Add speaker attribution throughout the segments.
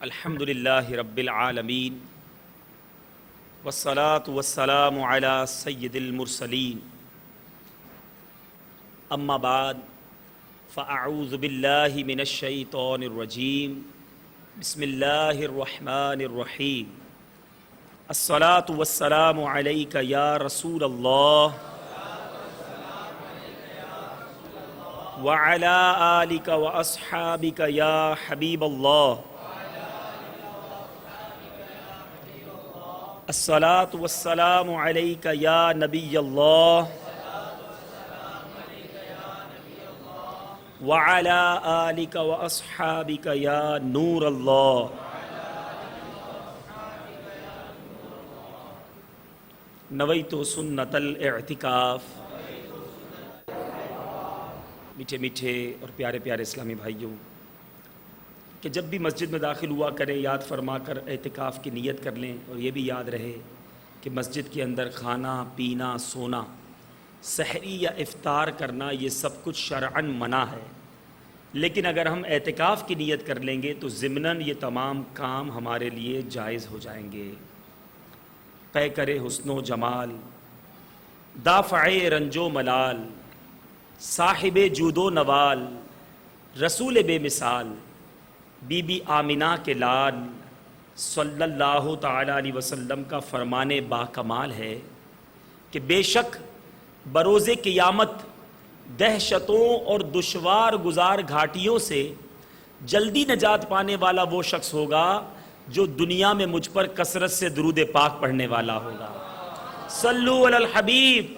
Speaker 1: الحمد للہ رب العالمین والصلاة والسلام علی سید المرسلین اما بعد فاعوذ باللہ من الشیطان الرجیم بسم اللہ الرحمن الرحیم الصلاة والسلام علیک یا رسول اللہ وعلی آلک واصحابک یا حبیب اللہ الصلاة والسلام علیک یا نبی اللہ وعلی آلک واصحابک یا نور اللہ۔ نویت سنت الاعتکاف۔ میٹھے میٹھے اور پیارے پیارے اسلامی بھائیوں، کہ جب بھی مسجد میں داخل ہوا کریں یاد فرما کر اعتکاف کی نیت کر لیں، اور یہ بھی یاد رہے کہ مسجد کے اندر کھانا پینا سونا، سحری یا افطار کرنا یہ سب کچھ شرعاً منع ہے، لیکن اگر ہم اعتکاف کی نیت کر لیں گے تو ضمناً یہ تمام کام ہمارے لیے جائز ہو جائیں گے۔ پیکر حسن و جمال، دافع رنج و ملال، صاحب جود و نوال، رسول بے مثال، بی بی آمنہ کے لال صلی اللہ تعالی علیہ وسلم کا فرمان با کمال ہے کہ بے شک بروز قیامت دہشتوں اور دشوار گزار گھاٹیوں سے جلدی نجات پانے والا وہ شخص ہوگا جو دنیا میں مجھ پر کثرت سے درود پاک پڑھنے والا ہوگا۔ صلو علی الحبیب۔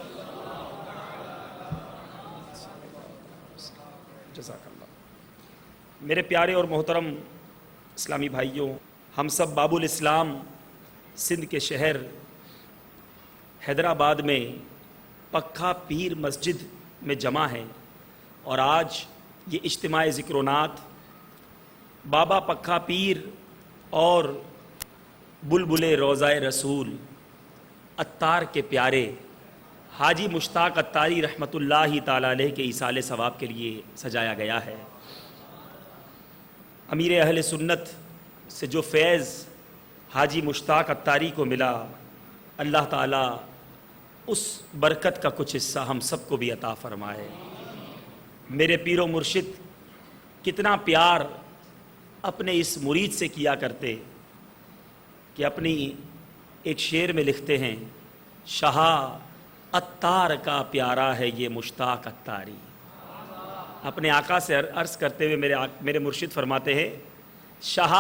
Speaker 1: جزاک اللہ۔ میرے پیارے اور محترم اسلامی بھائیوں، ہم سب باب الاسلام سندھ کے شہر حیدرآباد میں پکھا پیر مسجد میں جمع ہیں، اور آج یہ اجتماع ذکر و نعت بابا پکھا پیر اور بلبل روضہ رسول عطار کے پیارے حاجی مشتاق عطاری رحمۃ اللہ تعالی علیہ کے ایصال ثواب کے لیے سجایا گیا ہے۔ امیر اہل سنت سے جو فیض حاجی مشتاق عطاری کو ملا، اللہ تعالیٰ اس برکت کا کچھ حصہ ہم سب کو بھی عطا فرمائے۔ میرے پیر و مرشد کتنا پیار اپنے اس مرید سے کیا کرتے کہ اپنی ایک شعر میں لکھتے ہیں، شاہ عطار کا پیارا ہے یہ مشتاق عطاری۔ اپنے آقا سے عرض کرتے ہوئے میرے مرشد فرماتے ہیں، شاہ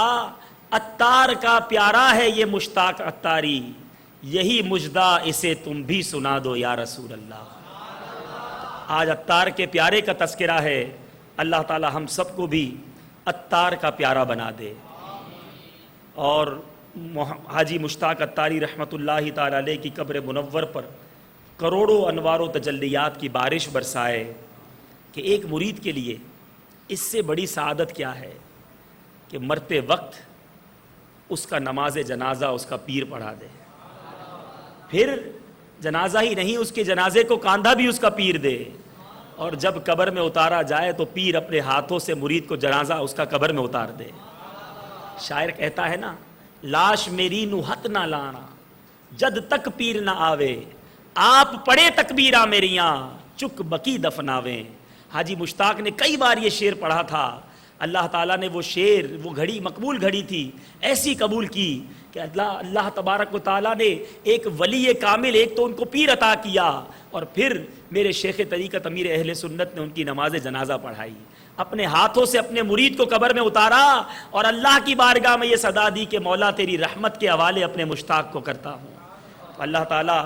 Speaker 1: عطار کا پیارا ہے یہ مشتاق عطاری، یہی مجدہ اسے تم بھی سنا دو یا رسول اللہ۔ آج عطار کے پیارے کا تذکرہ ہے، اللہ تعالی ہم سب کو بھی عطار کا پیارا بنا دے، اور حاجی مشتاق عطاری رحمۃ اللہ تعالی علیہ کی قبر منور پر کروڑوں انوار و تجلیات کی بارش برسائے، کہ ایک مرید کے لیے اس سے بڑی سعادت کیا ہے کہ مرتے وقت اس کا نماز جنازہ اس کا پیر پڑھا دے، پھر جنازہ ہی نہیں اس کے جنازے کو کاندھا بھی اس کا پیر دے، اور جب قبر میں اتارا جائے تو پیر اپنے ہاتھوں سے مرید کو جنازہ اس کا قبر میں اتار دے۔ شاعر کہتا ہے نا، لاش میری نو ہت نہ لانا جد تک پیر نہ آوے، آپ پڑھے تکبیراں میریاں چک بکی دفناویں۔ حاجی مشتاق نے کئی بار یہ شعر پڑھا تھا، اللہ تعالیٰ نے وہ شعر، وہ گھڑی مقبول گھڑی تھی، ایسی قبول کی کہ اللہ تبارک و تعالیٰ نے ایک ولی کامل، ایک تو ان کو پیر عطا کیا، اور پھر میرے شیخ طریقت امیر اہل سنت نے ان کی نماز جنازہ پڑھائی، اپنے ہاتھوں سے اپنے مرید کو قبر میں اتارا، اور اللہ کی بارگاہ میں یہ صدا دی کہ مولا تیری رحمت کے حوالے اپنے مشتاق کو کرتا ہوں۔ تو اللہ تعالیٰ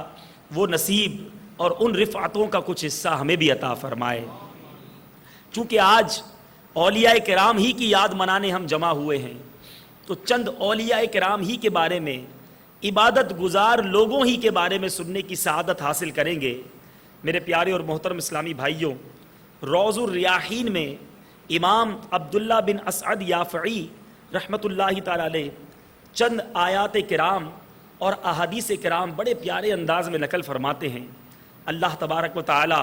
Speaker 1: وہ نصیب اور ان رفعتوں کا کچھ حصہ ہمیں بھی عطا فرمائے۔ چونکہ آج اولیاء کرام ہی کی یاد منانے ہم جمع ہوئے ہیں، تو چند اولیاء کرام ہی کے بارے میں، عبادت گزار لوگوں ہی کے بارے میں سننے کی سعادت حاصل کریں گے۔ میرے پیارے اور محترم اسلامی بھائیوں، روض الریاحین میں امام عبداللہ بن اسعد یافعی رحمۃ اللہ تعالی علیہ چند آیات کرام اور احادیث کرام بڑے پیارے انداز میں نقل فرماتے ہیں۔ اللہ تبارک و تعالی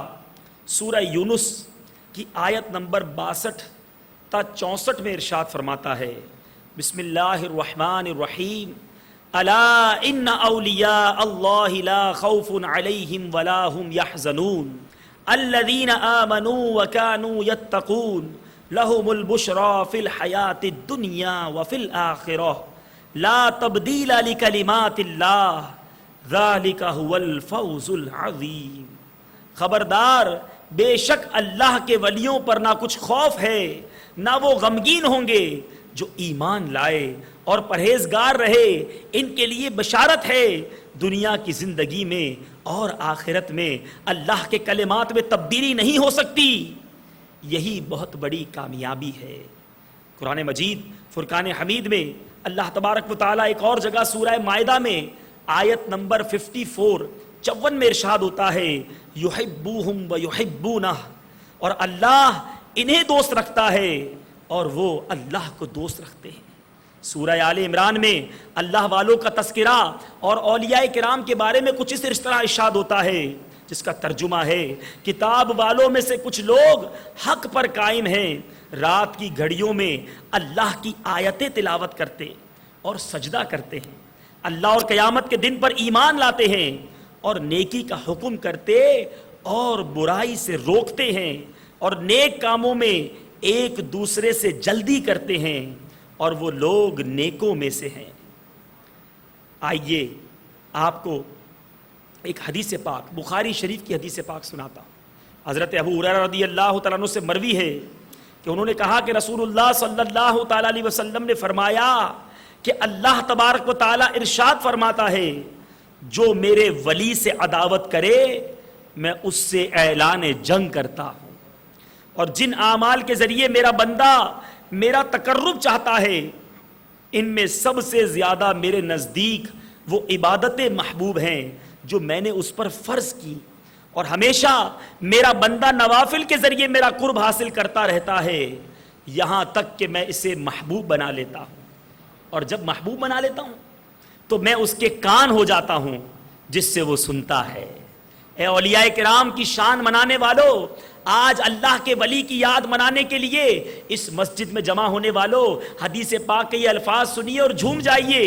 Speaker 1: سورہ یونس کی آیت نمبر 62 تا 64 میں ارشاد فرماتا ہے، بسم اللہ الرحمن الرحیم الا ان اولیاء اللہ لا خوف علیہم ولا هم يحزنون الذین آمنوا وكانوا يتقون لهم البشرى في الحیاة الدنیا وفي الآخرة لا تبدیل لکلمات اللہ ذالک هو الفوز العظیم. خبردار، بے شک اللہ کے ولیوں پر نہ کچھ خوف ہے نہ وہ غمگین ہوں گے جو ایمان لائے اور پرہیزگار رہے. ان کے لیے بشارت ہے دنیا کی زندگی میں اور آخرت میں اللہ کے کلمات میں تبدیلی نہیں ہو سکتی. یہی بہت بڑی کامیابی ہے. قرآن مجید فرقان حمید میں اللہ تبارک و تعالیٰ ایک اور جگہ سورہ مائدہ میں آیت نمبر 54 میں ارشاد ہوتا ہے یحبوہم ویحبونہ، اور اللہ انہیں دوست رکھتا ہے اور وہ اللہ کو دوست رکھتے ہیں. سورہ آل عمران میں اللہ والوں کا تذکرہ اور اولیاء کرام کے بارے میں کچھ اس طرح ارشاد ہوتا ہے جس کا ترجمہ ہے کتاب والوں میں سے کچھ لوگ حق پر قائم ہیں، رات کی گھڑیوں میں اللہ کی آیتیں تلاوت کرتے اور سجدہ کرتے ہیں، اللہ اور قیامت کے دن پر ایمان لاتے ہیں اور نیکی کا حکم کرتے اور برائی سے روکتے ہیں اور نیک کاموں میں ایک دوسرے سے جلدی کرتے ہیں اور وہ لوگ نیکوں میں سے ہیں. آئیے آپ کو ایک حدیث پاک بخاری شریف کی حدیث پاک سناتا ہوں. حضرت ابو ہریرہ رضی اللہ تعالیٰ عنہ سے مروی ہے کہ انہوں نے کہا کہ رسول اللہ صلی اللہ تعالیٰ علیہ وسلم نے فرمایا کہ اللہ تبارک و تعالیٰ ارشاد فرماتا ہے جو میرے ولی سے عداوت کرے میں اس سے اعلان جنگ کرتا ہوں، اور جن اعمال کے ذریعے میرا بندہ میرا تقرب چاہتا ہے ان میں سب سے زیادہ میرے نزدیک وہ عبادتیں محبوب ہیں جو میں نے اس پر فرض کی، اور ہمیشہ میرا بندہ نوافل کے ذریعے میرا قرب حاصل کرتا رہتا ہے یہاں تک کہ میں اسے محبوب بنا لیتا ہوں، اور جب محبوب بنا لیتا ہوں تو میں اس کے کان ہو جاتا ہوں جس سے وہ سنتا ہے. اے اولیاء کرام کی شان منانے والوں، آج اللہ کے ولی کی یاد منانے کے لیے اس مسجد میں جمع ہونے والوں حدیث پاک کے یہ الفاظ سنیے اور جھوم جائیے.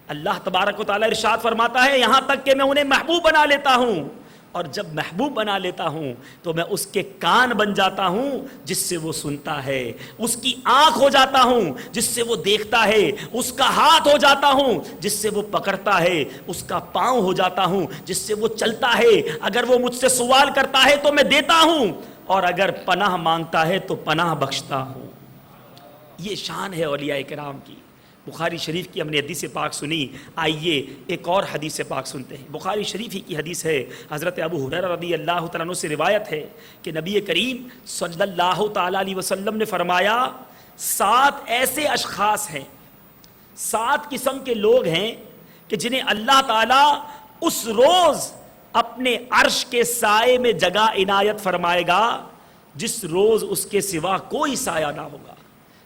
Speaker 1: اللہ تبارک و تعالیٰ ارشاد فرماتا ہے یہاں تک کہ میں انہیں محبوب بنا لیتا ہوں، اور جب محبوب بنا لیتا ہوں تو میں اس کے کان بن جاتا ہوں جس سے وہ سنتا ہے، اس کی آنکھ ہو جاتا ہوں جس سے وہ دیکھتا ہے، اس کا ہاتھ ہو جاتا ہوں جس سے وہ پکڑتا ہے، اس کا پاؤں ہو جاتا ہوں جس سے وہ چلتا ہے. اگر وہ مجھ سے سوال کرتا ہے تو میں دیتا ہوں، اور اگر پناہ مانگتا ہے تو پناہ بخشتا ہوں. یہ شان ہے اولیاء کرام کی. بخاری شریف کی ہم نے حدیث پاک سنی. آئیے ایک اور حدیث پاک سنتے ہیں. بخاری شریف ہی کی حدیث ہے. حضرت ابو ہریرہ رضی اللہ تعالیٰ عنہ سے روایت ہے کہ نبی کریم صلی اللہ تعالیٰ علیہ وسلم نے فرمایا 7 ایسے اشخاص ہیں، 7 قسم کے لوگ ہیں کہ جنہیں اللہ تعالیٰ اس روز اپنے عرش کے سائے میں جگہ عنایت فرمائے گا جس روز اس کے سوا کوئی سایہ نہ ہوگا.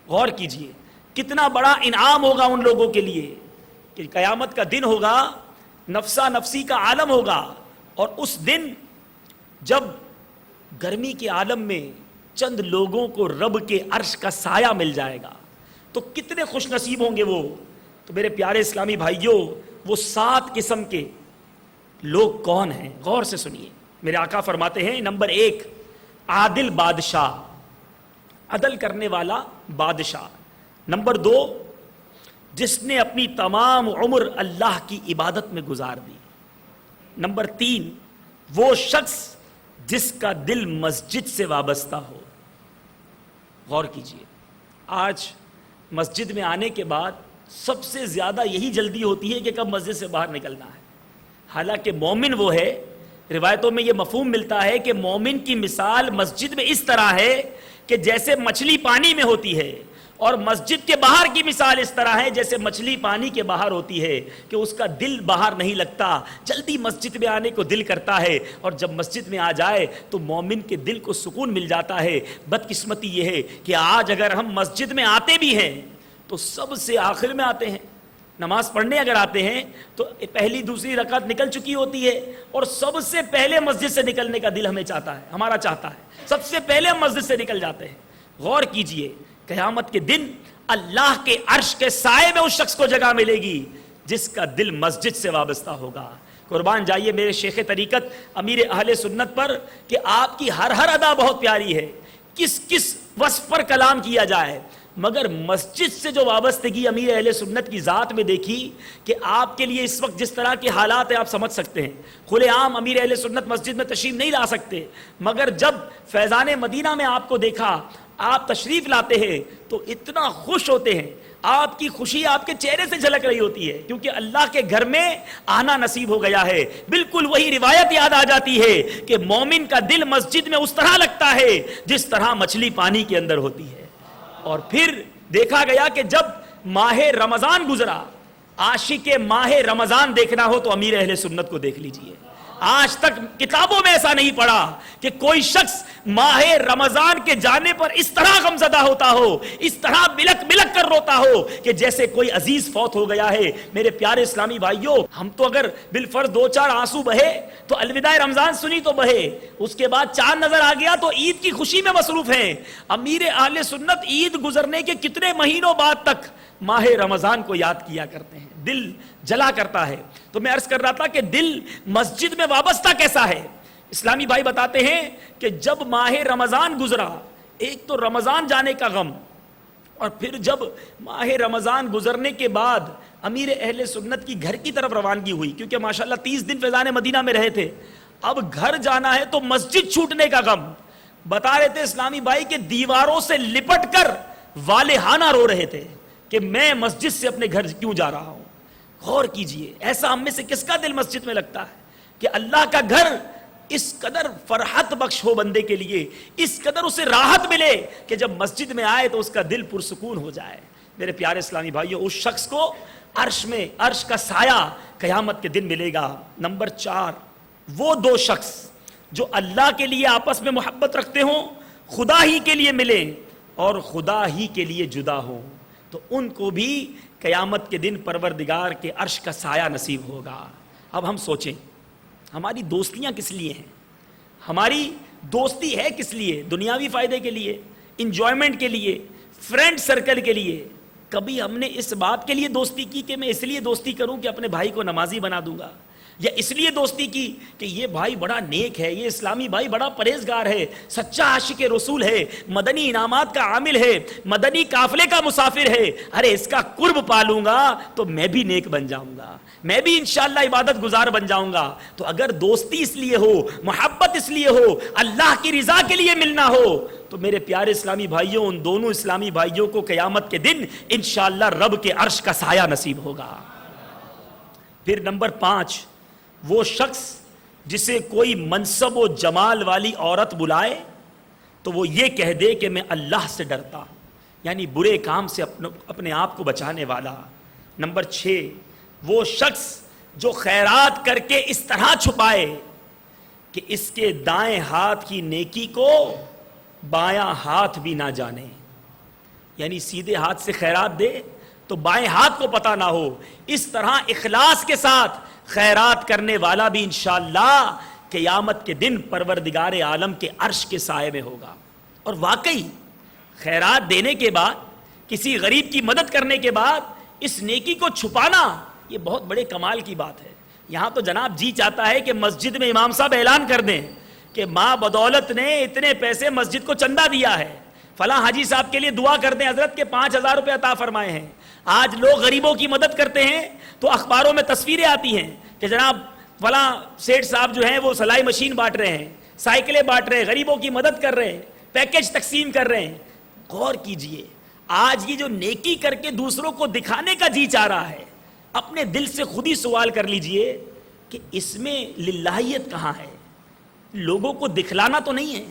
Speaker 1: غور کیجئے کتنا بڑا انعام ہوگا ان لوگوں کے لیے کہ قیامت کا دن ہوگا، نفسا نفسی کا عالم ہوگا، اور اس دن جب گرمی کے عالم میں چند لوگوں کو رب کے عرش کا سایہ مل جائے گا تو کتنے خوش نصیب ہوں گے وہ. تو میرے پیارے اسلامی بھائیوں، وہ 7 قسم کے لوگ کون ہیں؟ غور سے سنیے. میرے آقا فرماتے ہیں نمبر 1 عادل بادشاہ، عدل کرنے والا بادشاہ. نمبر 2 جس نے اپنی تمام عمر اللہ کی عبادت میں گزار دی. نمبر 3 وہ شخص جس کا دل مسجد سے وابستہ ہو. غور کیجئے آج مسجد میں آنے کے بعد سب سے زیادہ یہی جلدی ہوتی ہے کہ کب مسجد سے باہر نکلنا ہے. حالانکہ مومن وہ ہے، روایتوں میں یہ مفہوم ملتا ہے کہ مومن کی مثال مسجد میں اس طرح ہے کہ جیسے مچھلی پانی میں ہوتی ہے، اور مسجد کے باہر کی مثال اس طرح ہے جیسے مچھلی پانی کے باہر ہوتی ہے کہ اس کا دل باہر نہیں لگتا، جلدی مسجد میں آنے کو دل کرتا ہے، اور جب مسجد میں آ جائے تو مومن کے دل کو سکون مل جاتا ہے. بدقسمتی یہ ہے کہ آج اگر ہم مسجد میں آتے بھی ہیں تو سب سے آخر میں آتے ہیں. نماز پڑھنے اگر آتے ہیں تو پہلی دوسری رکعت نکل چکی ہوتی ہے، اور سب سے پہلے مسجد سے نکلنے کا دل ہمیں چاہتا ہے، ہمارا چاہتا ہے، سب سے پہلے ہم مسجد سے نکل جاتے ہیں. غور کیجئے قیامت کے دن اللہ کے عرش کے سائے میں اس شخص کو جگہ ملے گی جس کا دل مسجد سے وابستہ ہوگا۔ قربان جائیے میرے شیخ طریقت امیر اہل سنت پر کہ آپ کی ہر ہر ادا بہت پیاری ہے، کس کس وصف پر کلام کیا جائے، مگر مسجد سے جو وابستگی امیر اہل سنت کی ذات میں دیکھی کہ آپ کے لیے اس وقت جس طرح کے حالات ہیں آپ سمجھ سکتے ہیں، کھلے عام امیر اہل سنت مسجد میں تشریف نہیں لا سکتے، مگر جب فیضان مدینہ میں آپ کو دیکھا، آپ تشریف لاتے ہیں تو اتنا خوش ہوتے ہیں، آپ کی خوشی آپ کے چہرے سے جھلک رہی ہوتی ہے، کیونکہ اللہ کے گھر میں آنا نصیب ہو گیا ہے۔ بالکل وہی روایت یاد آ جاتی ہے کہ مومن کا دل مسجد میں اس طرح لگتا ہے جس طرح مچھلی پانی کے اندر ہوتی ہے۔ اور پھر دیکھا گیا کہ جب ماہ رمضان گزرا، عاشق ماہ رمضان دیکھنا ہو تو امیر اہل سنت کو دیکھ لیجئے۔ آج تک کتابوں میں ایسا نہیں پڑھا کہ کوئی شخص ماہ رمضان کے جانے پر اس طرح غمزدہ ہوتا ہو، اس طرح بلک بلک کر روتا ہو کہ جیسے کوئی عزیز فوت ہو گیا ہے۔ میرے پیارے اسلامی بھائیوں، ہم تو اگر بالفرض دو چار آنسو بہے تو الوداع رمضان سنی تو بہے، اس کے بعد چاند نظر آ گیا تو عید کی خوشی میں مصروف ہیں۔ امیر اہل سنت عید گزرنے کے کتنے مہینوں بعد تک ماہ رمضان کو یاد کیا کرتے ہیں، دل جلا کرتا ہے۔ تو میں عرض کر رہا تھا کہ دل مسجد میں وابستہ کیسا ہے۔ اسلامی بھائی بتاتے ہیں کہ جب ماہ رمضان گزرا، ایک تو رمضان جانے کا غم، اور پھر جب ماہ رمضان گزرنے کے بعد امیر اہل سنت کی گھر کی طرف روانگی ہوئی، کیونکہ ماشاءاللہ 30 دن فیضان مدینہ میں رہے تھے، اب گھر جانا ہے تو مسجد چھوٹنے کا غم۔ بتا رہے تھے اسلامی بھائی کہ دیواروں سے لپٹ کر والہانہ رو رہے تھے کہ میں مسجد سے اپنے گھر کیوں جا رہا ہوں۔ غور کیجئے، ایسا ہم میں سے کس کا دل مسجد میں لگتا ہے کہ اللہ کا گھر اس قدر فرحت بخش ہو بندے کے لیے، اس قدر اسے راحت ملے کہ جب مسجد میں آئے تو اس کا دل پرسکون ہو جائے۔ میرے پیارے اسلامی بھائیوں، اس شخص کو عرش میں عرش کا سایہ قیامت کے دن ملے گا۔ نمبر 4، وہ دو شخص جو اللہ کے لیے آپس میں محبت رکھتے ہوں، خدا ہی کے لیے ملیں اور خدا ہی کے لیے جدا ہوں، تو ان کو بھی قیامت کے دن پروردگار کے عرش کا سایہ نصیب ہوگا۔ اب ہم سوچیں، ہماری دوستیاں کس لیے ہیں؟ ہماری دوستی ہے کس لیے؟ دنیاوی فائدے کے لیے، انجوائمنٹ کے لیے، فرینڈ سرکل کے لیے؟ کبھی ہم نے اس بات کے لیے دوستی کی کہ میں اس لیے دوستی کروں کہ اپنے بھائی کو نمازی بنا دوں گا، یا اس لیے دوستی کی کہ یہ بھائی بڑا نیک ہے، یہ اسلامی بھائی بڑا پرہیزگار ہے، سچا عاشق رسول ہے، مدنی انعامات کا عامل ہے، مدنی قافلے کا مسافر ہے، ارے اس کا قرب پالوں گا تو میں بھی نیک بن جاؤں گا، میں بھی انشاءاللہ عبادت گزار بن جاؤں گا۔ تو اگر دوستی اس لیے ہو، محبت اس لیے ہو، اللہ کی رضا کے لیے ملنا ہو، تو میرے پیارے اسلامی بھائیوں، ان دونوں اسلامی بھائیوں کو قیامت کے دن انشاءاللہ رب کے عرش کا سایہ نصیب ہوگا۔ پھر نمبر 5، وہ شخص جسے کوئی منصب و جمال والی عورت بلائے تو وہ یہ کہہ دے کہ میں اللہ سے ڈرتا ہوں، یعنی برے کام سے اپنے آپ کو بچانے والا۔ نمبر 6، وہ شخص جو خیرات کر کے اس طرح چھپائے کہ اس کے دائیں ہاتھ کی نیکی کو بایاں ہاتھ بھی نہ جانے، یعنی سیدھے ہاتھ سے خیرات دے تو بائیں ہاتھ کو پتہ نہ ہو۔ اس طرح اخلاص کے ساتھ خیرات کرنے والا بھی انشاءاللہ قیامت کے دن پروردگار عالم کے عرش کے سائے میں ہوگا۔ اور واقعی خیرات دینے کے بعد، کسی غریب کی مدد کرنے کے بعد اس نیکی کو چھپانا، یہ بہت بڑے کمال کی بات ہے۔ یہاں تو جناب جی چاہتا ہے کہ مسجد میں امام صاحب اعلان کر دیں کہ ماں بدولت نے اتنے پیسے مسجد کو چندہ دیا ہے، فلاں حاجی صاحب کے لیے دعا کر دیں حضرت کے 5000 روپے عطا فرمائے ہیں۔ آج لوگ غریبوں کی مدد کرتے ہیں تو اخباروں میں تصویریں آتی ہیں کہ جناب فلاں سیٹھ صاحب جو ہیں وہ سلائی مشین بانٹ رہے ہیں، سائیکلیں بانٹ رہے ہیں، غریبوں کی مدد کر رہے ہیں، پیکج تقسیم کر رہے ہیں۔ غور کیجئے، آج یہ جو نیکی کر کے دوسروں کو دکھانے کا جی چاہ رہا ہے، اپنے دل سے خود ہی سوال کر لیجئے کہ اس میں للہیت کہاں ہے؟ لوگوں کو دکھلانا تو نہیں ہے۔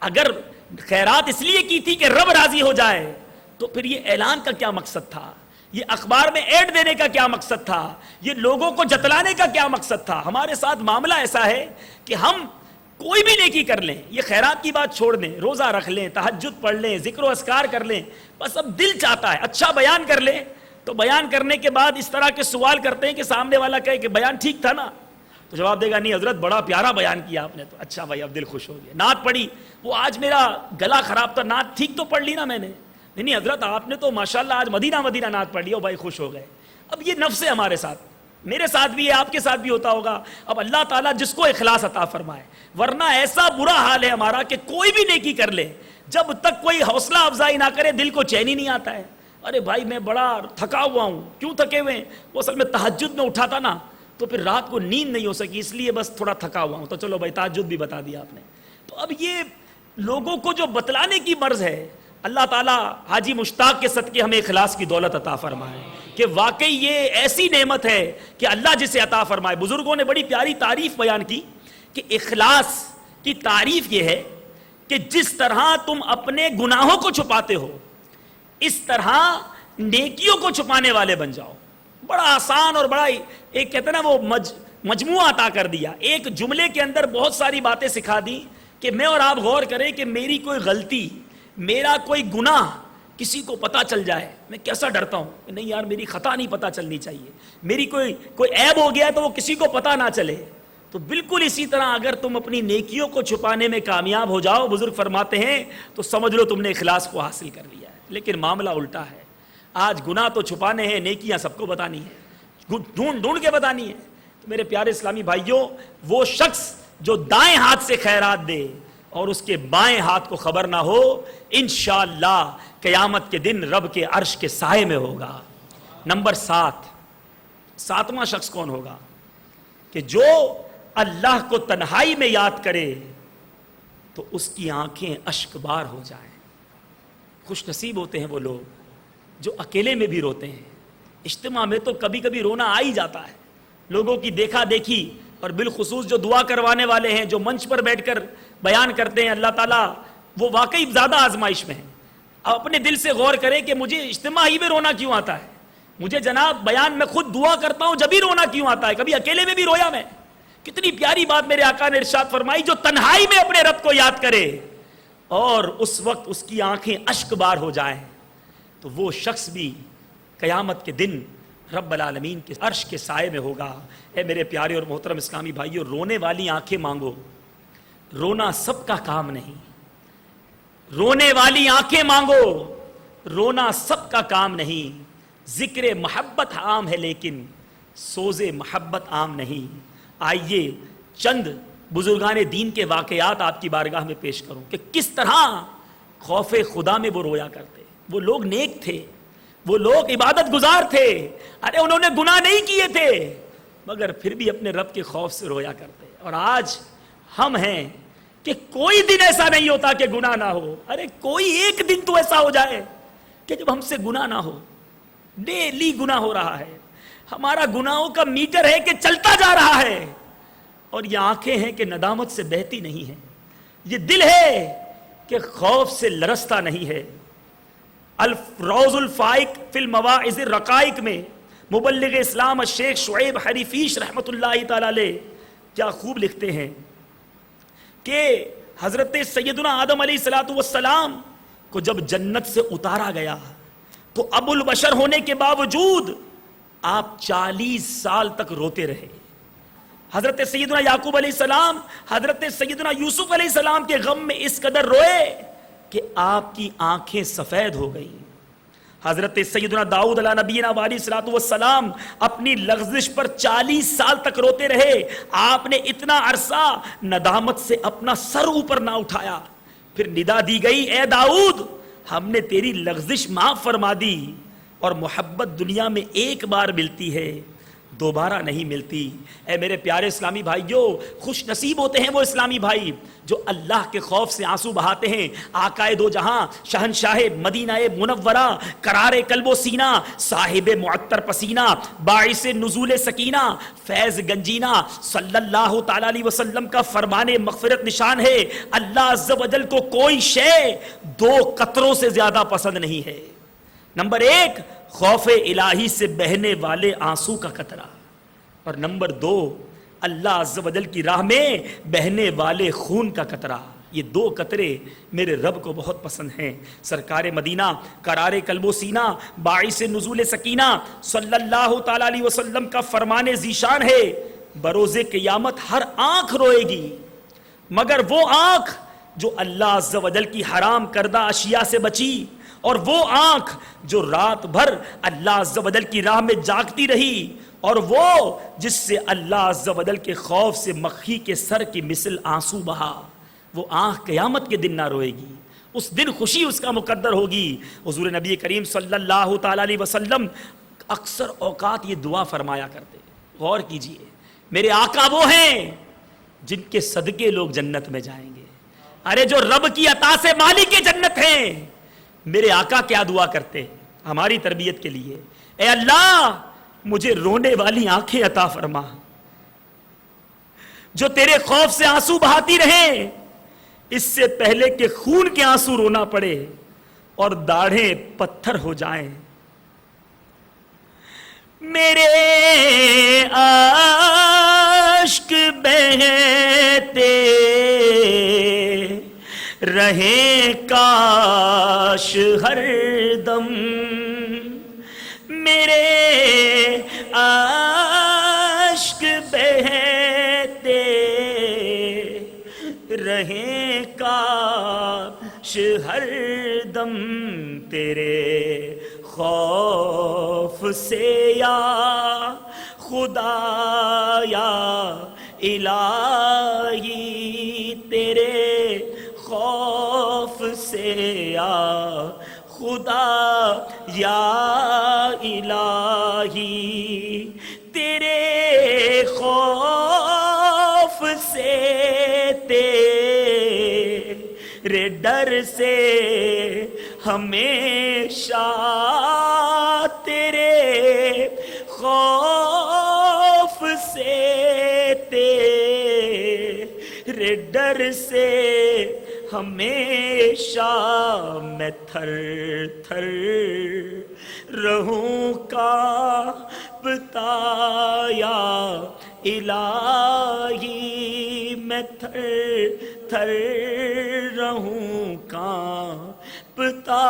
Speaker 1: اگر خیرات اس لیے کی تھی کہ رب راضی ہو جائے تو پھر یہ اعلان کا کیا مقصد تھا؟ یہ اخبار میں ایڈ دینے کا کیا مقصد تھا؟ یہ لوگوں کو جتلانے کا کیا مقصد تھا؟ ہمارے ساتھ معاملہ ایسا ہے کہ ہم کوئی بھی نیکی کر لیں، یہ خیرات کی بات چھوڑ دیں، روزہ رکھ لیں، تہجد پڑھ لیں، ذکر و اذکار کر لیں، بس اب دل چاہتا ہے اچھا بیان کر لیں، تو بیان کرنے کے بعد اس طرح کے سوال کرتے ہیں کہ سامنے والا کہے کہ بیان ٹھیک تھا نا، تو جواب دے گا نہیں حضرت بڑا پیارا بیان کیا آپ نے، تو اچھا بھائی اب دل خوش ہو گیا۔ نعت پڑھی، وہ آج میرا گلا خراب تھا، نعت ٹھیک تو پڑھ لی نا میں نے، نہیں حضرت آپ نے تو ماشاءاللہ آج مدینہ مدینہ نعت پڑھ لیا، بھائی خوش ہو گئے. اب یہ نفس ہے ہمارے ساتھ، میرے ساتھ بھی ہے، آپ کے ساتھ بھی ہوتا ہوگا. اب اللہ تعالیٰ جس کو اخلاص عطا فرمائے، ورنہ ایسا برا حال ہے ہمارا کہ کوئی بھی نیکی کر لے، جب تک کوئی حوصلہ افزائی نہ کرے دل کو چین ہی نہیں آتا ہے. ارے بھائی میں بڑا تھکا ہوا ہوں. کیوں تھکے ہوئے ہیں؟ وہ اصل میں تہجد میں اٹھا تھا نا، تو پھر رات کو نیند نہیں ہو سکی، اس لیے بس تھوڑا تھکا ہوا ہوں. تو چلو بھائی تہجد بھی بتا دیا آپ نے. تو اب یہ لوگوں کو جو بتلانے کی مرض ہے، اللہ تعالیٰ حاجی مشتاق کے صدقے ہمیں اخلاص کی دولت عطا فرمائے کہ واقعی یہ ایسی نعمت ہے کہ اللہ جسے عطا فرمائے. بزرگوں نے بڑی پیاری تعریف بیان کی کہ اخلاص کی تعریف یہ ہے کہ جس طرح تم اپنے گناہوں کو چھپاتے ہو، اس طرح نیکیوں کو چھپانے والے بن جاؤ. بڑا آسان اور بڑا ایک کہتے ہیں نا وہ مجموعہ عطا کر دیا، ایک جملے کے اندر بہت ساری باتیں سکھا دی کہ میں اور آپ غور کریں کہ میری کوئی غلطی، میرا کوئی گناہ کسی کو پتا چل جائے، میں کیسا ڈرتا ہوں کہ نہیں یار میری خطا نہیں پتا چلنی چاہیے، میری کوئی عیب ہو گیا تو وہ کسی کو پتا نہ چلے. تو بالکل اسی طرح اگر تم اپنی نیکیوں کو چھپانے میں کامیاب ہو جاؤ، بزرگ فرماتے ہیں، تو سمجھ لو تم نے اخلاص کو حاصل کر لیا ہے. لیکن معاملہ الٹا ہے، آج گناہ تو چھپانے ہیں، نیکیاں سب کو بتانی ہیں، ڈھونڈ ڈھونڈ کے بتانی ہیں. تو میرے پیارے اسلامی بھائیوں، وہ شخص جو دائیں ہاتھ سے خیرات دے اور اس کے بائیں ہاتھ کو خبر نہ ہو، انشاءاللہ قیامت کے دن رب کے عرش کے سائے میں ہوگا. نمبر 7، ساتواں شخص کون ہوگا؟ کہ جو اللہ کو تنہائی میں یاد کرے تو اس کی آنکھیں اشک بار ہو جائیں. خوش نصیب ہوتے ہیں وہ لوگ جو اکیلے میں بھی روتے ہیں. اجتماع میں تو کبھی کبھی رونا آ ہی جاتا ہے، لوگوں کی دیکھا دیکھی، اور بالخصوص جو دعا کروانے والے ہیں، جو منچ پر بیٹھ کر بیان کرتے ہیں، اللہ تعالیٰ وہ واقعی زیادہ آزمائش میں ہیں. اپنے دل سے غور کریں کہ مجھے اجتماع ہی میں رونا کیوں آتا ہے، مجھے جناب بیان میں خود دعا کرتا ہوں جب ہی رونا کیوں آتا ہے، کبھی اکیلے میں بھی رویا میں. کتنی پیاری بات میرے آقا نے ارشاد فرمائی، جو تنہائی میں اپنے رب کو یاد کرے اور اس وقت اس کی آنکھیں اشک بار ہو جائیں، تو وہ شخص بھی قیامت کے دن رب العالمین کے عرش کے سائے میں ہوگا. اے میرے پیارے اور محترم اسلامی بھائیوں، رونے والی آنکھیں مانگو. رونا سب کا کام نہیں، رونے والی آنکھیں مانگو. رونا سب کا کام نہیں. ذکر محبت عام ہے لیکن سوز محبت عام نہیں. آئیے چند بزرگان دین کے واقعات آپ کی بارگاہ میں پیش کروں کہ کس طرح خوف خدا میں وہ رویا کرتے. وہ لوگ نیک تھے، وہ لوگ عبادت گزار تھے، ارے انہوں نے گناہ نہیں کیے تھے، مگر پھر بھی اپنے رب کے خوف سے رویا کرتے. اور آج ہم ہیں کہ کوئی دن ایسا نہیں ہوتا کہ گناہ نہ ہو. ارے کوئی ایک دن تو ایسا ہو جائے کہ جب ہم سے گناہ نہ ہو. ڈیلی گناہ ہو رہا ہے، ہمارا گناہوں کا میٹر ہے کہ چلتا جا رہا ہے، اور یہ آنکھیں ہیں کہ ندامت سے بہتی نہیں ہیں، یہ دل ہے کہ خوف سے لرزتا نہیں ہے. روض الفائق فی المواعظ الرقائق میں مبلغ اسلام الشیخ شعیب حریفیش رحمۃ اللہ تعالی علیہ کیا خوب لکھتے ہیں کہ حضرت سیدنا آدم علیہ الصلوۃ والسلام کو جب جنت سے اتارا گیا تو ابو البشر ہونے کے باوجود آپ 40 سال تک روتے رہے. حضرت سیدنا یعقوب علیہ السلام حضرت سیدنا یوسف علیہ السلام کے غم میں اس قدر روئے کہ آپ کی آنکھیں سفید ہو گئیں. حضرت سیدنا داؤد علیہ نبینا علیہ الصلوۃ والسلام اپنی لغزش پر 40 سال تک روتے رہے. آپ نے اتنا عرصہ ندامت سے اپنا سر اوپر نہ اٹھایا. پھر ندا دی گئی، اے داؤد ہم نے تیری لغزش معاف فرما دی، اور محبت دنیا میں ایک بار ملتی ہے، دوبارہ نہیں ملتی. اے میرے پیارے اسلامی بھائیوں، خوش نصیب ہوتے ہیں وہ اسلامی بھائی جو اللہ کے خوف سے آنسو بہاتے ہیں. آقائے دو جہاں، شہنشاہ مدینہ منورہ، قرار قلب و سینہ، صاحب معطر پسینہ، باعث نزول سکینہ، فیض گنجینہ، صلی اللہ تعالی علیہ وسلم کا فرمان مغفرت نشان ہے. اللہ عز و جل کو کوئی شے 2 قطروں سے زیادہ پسند نہیں ہے. نمبر 1 خوف الہی سے بہنے والے آنسو کا قطرہ، اور نمبر 2 اللہ عز و جل کی راہ میں بہنے والے خون کا قطرہ. یہ 2 قطرے میرے رب کو بہت پسند ہیں. سرکار مدینہ، قرار قلب و سینہ، باعث نزول سکینہ، صلی اللہ تعالی علیہ وسلم کا فرمان ذیشان ہے، بروز قیامت ہر آنکھ روئے گی مگر وہ آنکھ جو اللہ عز و جل کی حرام کردہ اشیاء سے بچی اور وہ آنکھ جو رات بھر اللہ عز و جل کی راہ میں جاگتی رہی، اور وہ جس سے اللہ عز و جل کے خوف سے مکھی کے سر کی مثل آنسو بہا، وہ آنکھ قیامت کے دن نہ روئے گی، اس دن خوشی اس کا مقدر ہوگی۔ حضور نبی کریم صلی اللہ تعالی علیہ وسلم اکثر اوقات یہ دعا فرمایا کرتے، غور کیجئے، میرے آقا وہ ہیں جن کے صدقے لوگ جنت میں جائیں گے۔ ارے جو رب کی عطا سے مالک جنت ہیں، میرے آقا کیا دعا کرتے ہماری تربیت کے لیے، اے اللہ مجھے رونے والی آنکھیں عطا فرما، جو تیرے خوف سے آنسو بہاتی رہیں اس سے پہلے کہ خون کے آنسو رونا پڑے اور داڑھیں پتھر ہو جائیں۔ میرے اشک بہتے رہیں کاش ہر دم، میرے اشک بہتے رہیں کاش ہر دم، تیرے خوف سے یا خدا یا الہی، تیرے خوف سے یا خدا یا الہی، تیرے خوف سے تیرے ڈر سے ہمیشہ، تیرے خوف سے تیرے ڈر سے ہمیشہ میں تھر تھر رہوں کانپتا یا الہی، میں تھر تھر رہوں کانپتا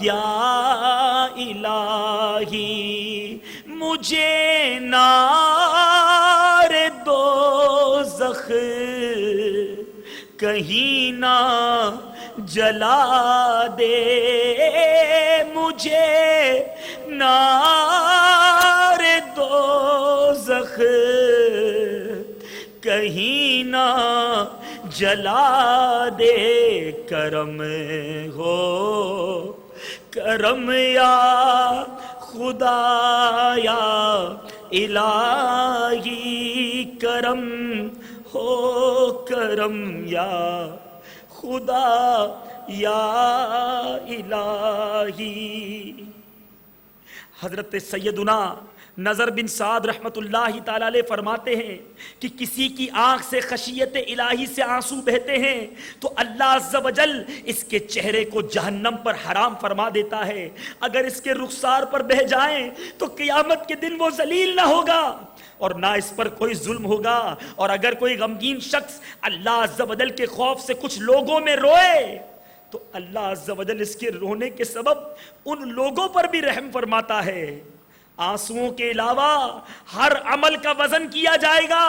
Speaker 1: یا الہی، مجھے نار دوزخ کہیں نہ جلا دے، مجھے نار دوزخ کہیں نہ جلا دے، کرم ہو کرم یا خدا یا الہی، کرم ہو کرم یا خدا یا الہی۔ حضرت سیدنا نظر بن سعد رحمت اللہ تعالی علیہ فرماتے ہیں کہ کسی کی آنکھ سے خشیت الہی سے آنسو بہتے ہیں تو اللہ عز و جل اس کے چہرے کو جہنم پر حرام فرما دیتا ہے، اگر اس کے رخسار پر بہہ جائیں تو قیامت کے دن وہ ذلیل نہ ہوگا اور نہ اس پر کوئی ظلم ہوگا، اور اگر کوئی غمگین شخص اللہ عز و جل کے خوف سے کچھ لوگوں میں روئے تو اللہ عز و جل اس کے رونے کے سبب ان لوگوں پر بھی رحم فرماتا ہے۔ آنسوؤں کے علاوہ ہر عمل کا وزن کیا جائے گا،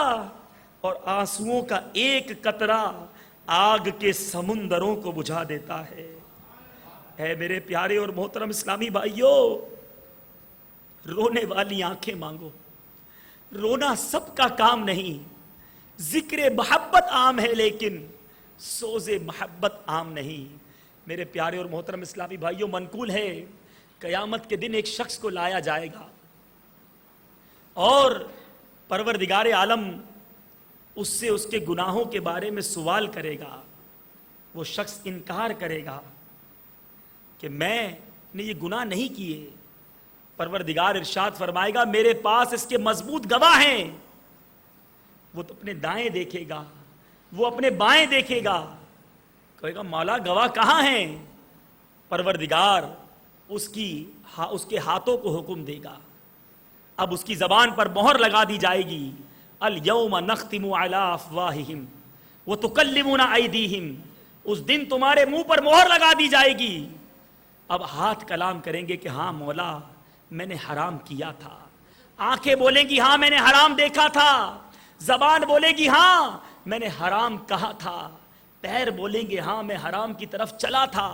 Speaker 1: اور آنسوؤں کا ایک قطرہ آگ کے سمندروں کو بجھا دیتا ہے۔ اے میرے پیارے اور محترم اسلامی بھائیوں، رونے والی آنکھیں مانگو، رونا سب کا کام نہیں، ذکر محبت عام ہے لیکن سوز محبت عام نہیں۔ میرے پیارے اور محترم اسلامی بھائیوں، منقول ہے قیامت کے دن ایک شخص کو لایا جائے گا اور پروردگار عالم اس سے اس کے گناہوں کے بارے میں سوال کرے گا۔ وہ شخص انکار کرے گا کہ میں نے یہ گناہ نہیں کیے۔ پروردگار ارشاد فرمائے گا میرے پاس اس کے مضبوط گواہ ہیں۔ وہ تو اپنے دائیں دیکھے گا، وہ اپنے بائیں دیکھے گا، کہے گا مولا گواہ کہاں ہیں؟ پروردگار اس کے ہاتھوں کو حکم دے گا، اب اس کی زبان پر مہر لگا دی جائے گی، الیوم نختم علی افواہہم وتکلمنا ایدیہم، اس دن تمہارے منہ پر مہر لگا دی جائے گی۔ اب ہاتھ کلام کریں گے کہ ہاں مولا میں نے حرام کیا تھا، آنکھیں بولیں گی ہاں میں نے حرام دیکھا تھا، زبان بولے گی ہاں میں نے حرام کہا تھا، پیر بولیں گے ہاں میں حرام کی طرف چلا تھا۔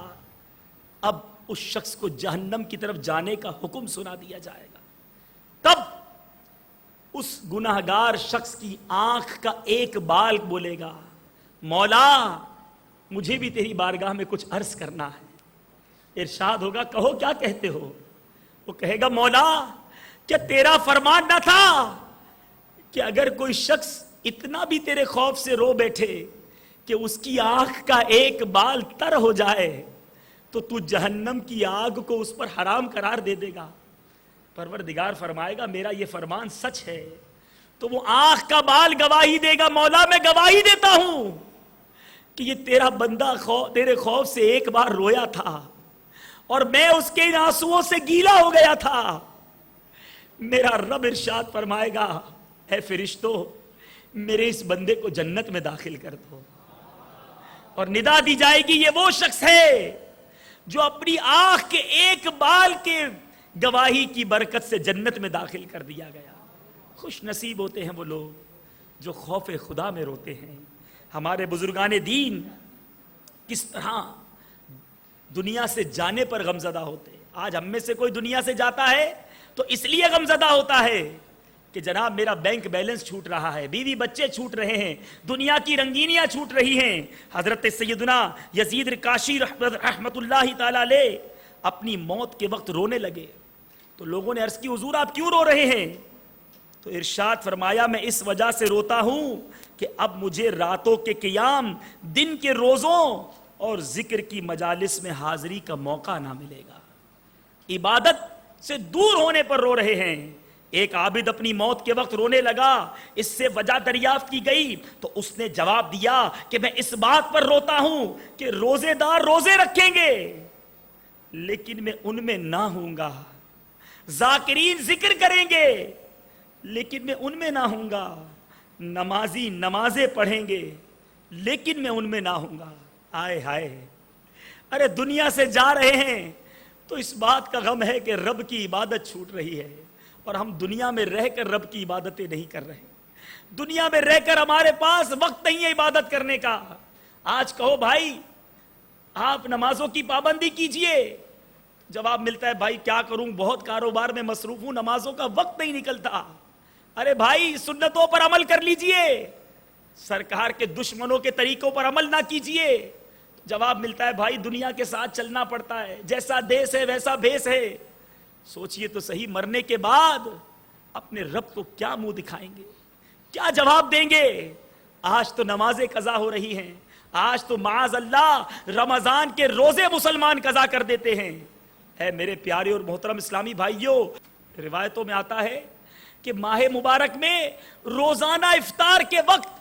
Speaker 1: اب اس شخص کو جہنم کی طرف جانے کا حکم سنا دیا جائے گا، تب اس گناہگار شخص کی آنکھ کا ایک بال بولے گا مولا مجھے بھی تیری بارگاہ میں کچھ عرض کرنا ہے۔ ارشاد ہوگا کہو کیا کہتے ہو؟ وہ کہے گا مولا کیا تیرا فرمان نہ تھا کہ اگر کوئی شخص اتنا بھی تیرے خوف سے رو بیٹھے کہ اس کی آنکھ کا ایک بال تر ہو جائے تو تو جہنم کی آگ کو اس پر حرام قرار دے دے گا؟ پروردگار فرمائے گا میرا یہ فرمان سچ ہے، تو وہ آنکھ کا بال گواہی دے گا مولا میں گواہی دیتا ہوں کہ یہ تیرا بندہ تیرے خوف سے ایک بار رویا تھا اور میں اس کے ان آنسوؤں سے گیلا ہو گیا تھا۔ میرا رب ارشاد فرمائے گا اے فرشتو میرے اس بندے کو جنت میں داخل کر دو، اور ندا دی جائے گی یہ وہ شخص ہے جو اپنی آنکھ کے ایک بال کے گواہی کی برکت سے جنت میں داخل کر دیا گیا۔ خوش نصیب ہوتے ہیں وہ لوگ جو خوف خدا میں روتے ہیں۔ ہمارے بزرگان دین کس طرح دنیا سے جانے پر غمزدہ ہوتے ہیں۔ آج ہم میں سے کوئی دنیا سے جاتا ہے تو اس لیے غمزدہ ہوتا ہے کہ جناب میرا بینک بیلنس چھوٹ رہا ہے، بیوی بچے چھوٹ رہے ہیں، دنیا کی رنگینیاں چھوٹ رہی ہیں۔ حضرت سیدنا یزید رکاشی رحمت اللہ تعالی علیہ اپنی موت کے وقت رونے لگے تو لوگوں نے عرض کی حضور آپ کیوں رو رہے ہیں؟ تو ارشاد فرمایا میں اس وجہ سے روتا ہوں کہ اب مجھے راتوں کے قیام، دن کے روزوں اور ذکر کی مجالس میں حاضری کا موقع نہ ملے گا۔ عبادت سے دور ہونے پر رو رہے ہیں۔ ایک عابد اپنی موت کے وقت رونے لگا، اس سے وجہ دریافت کی گئی تو اس نے جواب دیا کہ میں اس بات پر روتا ہوں کہ روزے دار روزے رکھیں گے لیکن میں ان میں نہ ہوں گا، ذاکرین ذکر کریں گے لیکن میں ان میں نہ ہوں گا، نمازی نمازیں پڑھیں گے لیکن میں ان میں نہ ہوں گا۔ آئے ہائے، ارے دنیا سے جا رہے ہیں تو اس بات کا غم ہے کہ رب کی عبادت چھوٹ رہی ہے، اور ہم دنیا میں رہ کر رب کی عبادتیں نہیں کر رہے، دنیا میں رہ کر ہمارے پاس وقت نہیں ہے عبادت کرنے کا۔ آج کہو بھائی آپ نمازوں کی پابندی کیجئے، جواب ملتا ہے بھائی کیا کروں بہت کاروبار میں مصروف ہوں، نمازوں کا وقت نہیں نکلتا۔ ارے بھائی سنتوں پر عمل کر لیجئے، سرکار کے دشمنوں کے طریقوں پر عمل نہ کیجئے۔ جواب ملتا ہے بھائی دنیا کے ساتھ چلنا پڑتا ہے، جیسا دیس ہے ویسا بھیس ہے۔ سوچئے تو صحیح مرنے کے بعد اپنے رب کو کیا منہ دکھائیں گے، کیا جواب دیں گے؟ آج تو نمازیں قضا ہو رہی ہیں، آج تو معاذ اللہ رمضان کے روزے مسلمان قضا کر دیتے ہیں۔ اے میرے پیارے اور محترم اسلامی بھائیوں، روایتوں میں آتا ہے کہ ماہ مبارک میں روزانہ افطار کے وقت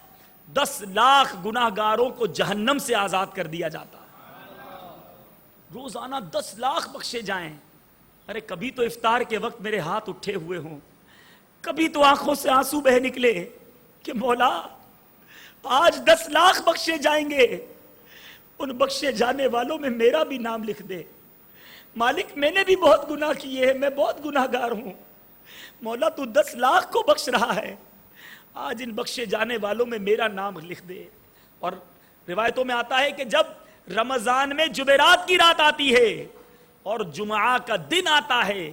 Speaker 1: 10 لاکھ گناہگاروں کو جہنم سے آزاد کر دیا جاتا ہے۔ روزانہ 10 لاکھ بخشے جائیں۔ ارے کبھی تو افطار کے وقت میرے ہاتھ اٹھے ہوئے ہوں، کبھی تو آنکھوں سے آنسو بہہ نکلے کہ مولا آج 10 لاکھ بخشے جائیں گے، ان بخشے جانے والوں میں میرا بھی نام لکھ دے۔ مالک میں نے بھی بہت گناہ کیے ہیں، میں بہت گناہگار ہوں، مولا تو 10 لاکھ کو بخش رہا ہے، آج ان بخشے جانے والوں میں میرا نام لکھ دے۔ اور روایتوں میں آتا ہے کہ جب رمضان میں جمعرات کی رات آتی ہے اور جمعہ کا دن آتا ہے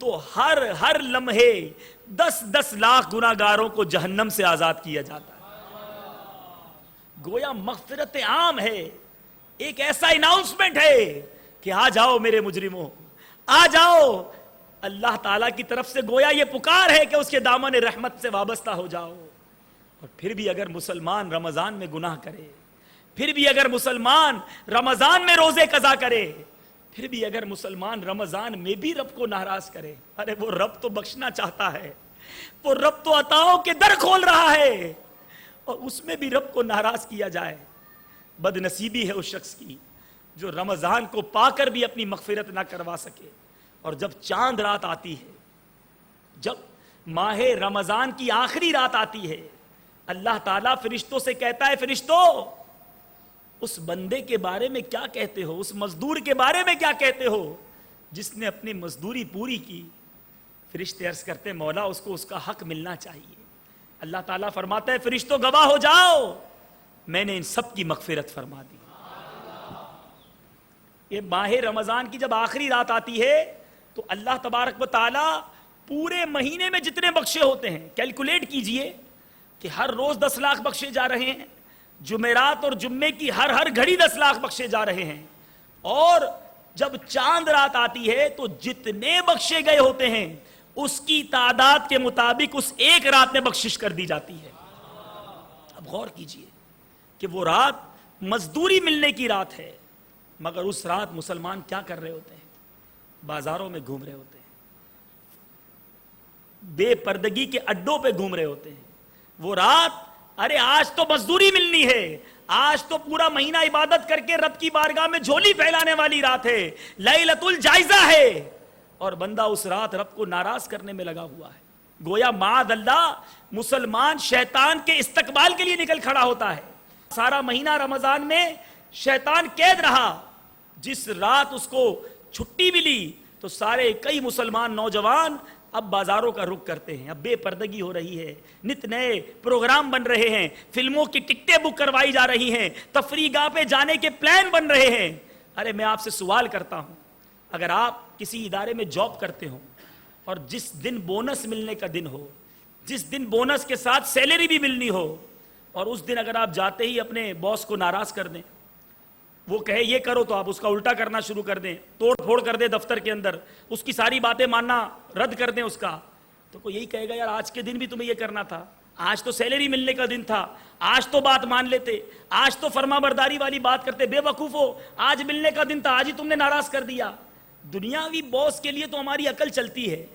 Speaker 1: تو ہر لمحے 10 لاکھ گناہگاروں کو جہنم سے آزاد کیا جاتا ہے۔ گویا مغفرت عام ہے، ایک ایسا اناؤنسمنٹ ہے کہ آ جاؤ میرے مجرموں، آ جاؤ۔ اللہ تعالیٰ کی طرف سے گویا یہ پکار ہے کہ اس کے دامن رحمت سے وابستہ ہو جاؤ۔ اور پھر بھی اگر مسلمان رمضان میں گناہ کرے، پھر بھی اگر مسلمان رمضان میں روزے قضا کرے، پھر بھی اگر مسلمان رمضان میں بھی رب کو ناراض کرے، ارے وہ رب تو بخشنا چاہتا ہے، وہ رب تو عطاؤں کے در کھول رہا ہے، اور اس میں بھی رب کو ناراض کیا جائے، بد نصیبی ہے اس شخص کی جو رمضان کو پا کر بھی اپنی مغفرت نہ کروا سکے۔ اور جب چاند رات آتی ہے، جب ماہ رمضان کی آخری رات آتی ہے، اللہ تعالیٰ فرشتوں سے کہتا ہے فرشتوں اس بندے کے بارے میں کیا کہتے ہو، اس مزدور کے بارے میں کیا کہتے ہو جس نے اپنی مزدوری پوری کی؟ فرشتے عرض کرتے مولا اس کو اس کا حق ملنا چاہیے۔ اللہ تعالیٰ فرماتا ہے فرشتوں گواہ ہو جاؤ، میں نے ان سب کی مغفرت فرما دی۔ یہ ماہ رمضان کی جب آخری رات آتی ہے تو اللہ تبارک و تعالی پورے مہینے میں جتنے بخشے ہوتے ہیں کیلکولیٹ کیجئے کہ ہر روز 10 لاکھ بخشے جا رہے ہیں، جمعرات اور جمعے کی ہر گھڑی 10 لاکھ بخشے جا رہے ہیں، اور جب چاند رات آتی ہے تو جتنے بخشے گئے ہوتے ہیں اس کی تعداد کے مطابق اس ایک رات میں بخشش کر دی جاتی ہے۔ اب غور کیجئے کہ وہ رات مزدوری ملنے کی رات ہے، مگر اس رات مسلمان کیا کر رہے ہوتے ہیں؟ بازاروں میں گھوم رہے ہوتے ہیں، بے پردگی کے اڈوں پہ گھوم رہے ہوتے ہیں۔ وہ رات، ارے آج تو مزدوری ملنی ہے، آج تو پورا مہینہ عبادت کر کے رب کی بارگاہ میں جھولی پھیلانے والی رات ہے، لیلۃ الجائزہ ہے، اور بندہ اس رات رب کو ناراض کرنے میں لگا ہوا ہے۔ گویا معاذ اللہ مسلمان شیطان کے استقبال کے لیے نکل کھڑا ہوتا ہے۔ سارا مہینہ رمضان میں شیطان قید رہا، جس رات اس کو چھٹی ملی تو کئی مسلمان نوجوان اب بازاروں کا رخ کرتے ہیں، اب بے پردگی ہو رہی ہے، نت نئے پروگرام بن رہے ہیں، فلموں کی ٹکٹیں بک کروائی جا رہی ہیں، تفریح گاہ پہ جانے کے پلان بن رہے ہیں۔ ارے میں آپ سے سوال کرتا ہوں، اگر آپ کسی ادارے میں جاب کرتے ہو اور جس دن بونس ملنے کا دن ہو، جس دن بونس کے ساتھ سیلری بھی ملنی ہو، اور اس دن اگر آپ جاتے ہی اپنے باس کو ناراض کر دیں، وہ کہے یہ کرو تو آپ اس کا الٹا کرنا شروع کر دیں، توڑ پھوڑ کر دیں دفتر کے اندر، اس کی ساری باتیں ماننا رد کر دیں اس کا، تو کوئی یہی کہے گا یار آج کے دن بھی تمہیں یہ کرنا تھا، آج تو سیلری ملنے کا دن تھا، آج تو بات مان لیتے، آج تو فرما برداری والی بات کرتے، بے وقوف ہو، آج ملنے کا دن تھا، آج ہی تم نے ناراض کر دیا۔ دنیاوی باس کے لیے تو ہماری عقل چلتی ہے،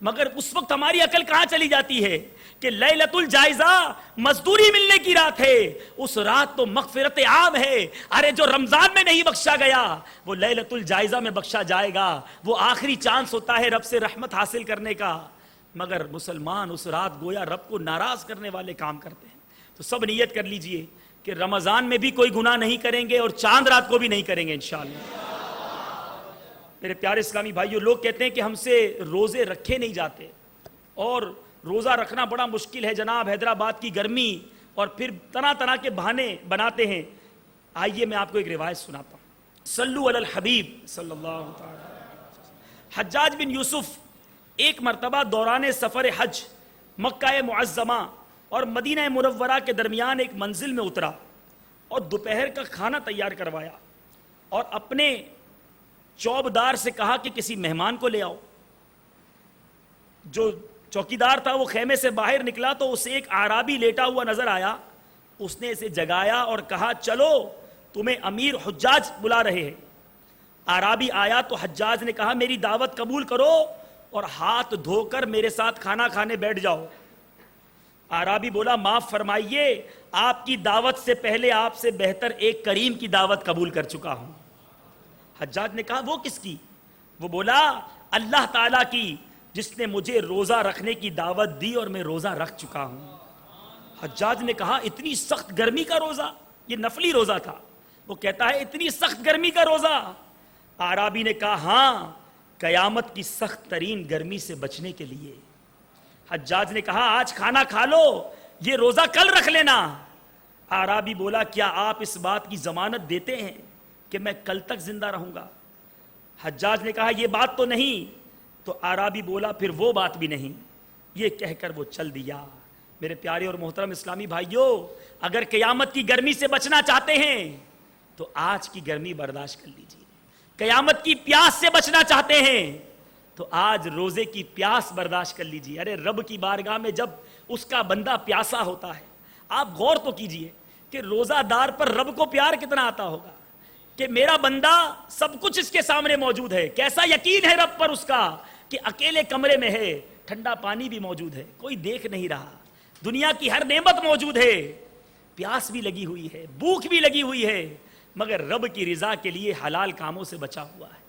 Speaker 1: مگر اس وقت ہماری عقل کہاں چلی جاتی ہے کہ لیلۃ الجائزہ مزدوری ملنے کی رات ہے، اس رات تو مغفرت عام ہے، ارے جو رمضان میں نہیں بخشا گیا وہ لیلۃ الجائزہ میں بخشا جائے گا، وہ آخری چانس ہوتا ہے رب سے رحمت حاصل کرنے کا۔ مگر مسلمان اس رات گویا رب کو ناراض کرنے والے کام کرتے ہیں۔ تو سب نیت کر لیجئے کہ رمضان میں بھی کوئی گناہ نہیں کریں گے اور چاند رات کو بھی نہیں کریں گے انشاءاللہ۔ میرے پیارے اسلامی بھائیو، لوگ کہتے ہیں کہ ہم سے روزے رکھے نہیں جاتے اور روزہ رکھنا بڑا مشکل ہے جناب، حیدرآباد کی گرمی، اور پھر طرح طرح کے بہانے بناتے ہیں۔ آئیے میں آپ کو ایک روایت سناتا ہوں، صلو علی الحبیب صلی اللہ تعالی۔ حجاج بن یوسف ایک مرتبہ دوران سفر حج مکہ معظمہ اور مدینہ منورہ کے درمیان ایک منزل میں اترا اور دوپہر کا کھانا تیار کروایا اور اپنے چوبدار سے کہا کہ کسی مہمان کو لے آؤ۔ جو چوکیدار تھا وہ خیمے سے باہر نکلا تو اسے ایک اعرابی لیٹا ہوا نظر آیا، اس نے اسے جگایا اور کہا چلو تمہیں امیر حجاج بلا رہے ہیں۔ اعرابی آیا تو حجاج نے کہا میری دعوت قبول کرو اور ہاتھ دھو کر میرے ساتھ کھانا کھانے بیٹھ جاؤ۔ اعرابی بولا معاف فرمائیے، آپ کی دعوت سے پہلے آپ سے بہتر ایک کریم کی دعوت قبول کر چکا ہوں۔ حجاج نے کہا وہ کس کی؟ وہ بولا اللہ تعالیٰ کی، جس نے مجھے روزہ رکھنے کی دعوت دی اور میں روزہ رکھ چکا ہوں۔ حجاج نے کہا اتنی سخت گرمی کا روزہ؟ یہ نفلی روزہ تھا۔ وہ کہتا ہے اتنی سخت گرمی کا روزہ؟ اعرابی نے کہا ہاں، قیامت کی سخت ترین گرمی سے بچنے کے لیے۔ حجاج نے کہا آج کھانا کھا لو، یہ روزہ کل رکھ لینا۔ اعرابی بولا کیا آپ اس بات کی ضمانت دیتے ہیں کہ میں کل تک زندہ رہوں گا؟ حجاج نے کہا یہ بات تو نہیں۔ تو اعرابی بولا پھر وہ بات بھی نہیں۔ یہ کہہ کر وہ چل دیا۔ میرے پیارے اور محترم اسلامی بھائیوں، اگر قیامت کی گرمی سے بچنا چاہتے ہیں تو آج کی گرمی برداشت کر لیجیے۔ قیامت کی پیاس سے بچنا چاہتے ہیں تو آج روزے کی پیاس برداشت کر لیجیے۔ ارے رب کی بارگاہ میں جب اس کا بندہ پیاسا ہوتا ہے، آپ غور تو کیجئے کہ روزہ دار پر رب کو پیار کتنا آتا ہوگا کہ میرا بندہ سب کچھ اس کے سامنے موجود ہے۔ کیسا یقین ہے رب پر اس کا کہ اکیلے کمرے میں ہے، ٹھنڈا پانی بھی موجود ہے، کوئی دیکھ نہیں رہا، دنیا کی ہر نعمت موجود ہے، پیاس بھی لگی ہوئی ہے، بھوک بھی لگی ہوئی ہے، مگر رب کی رضا کے لیے حلال کاموں سے بچا ہوا ہے۔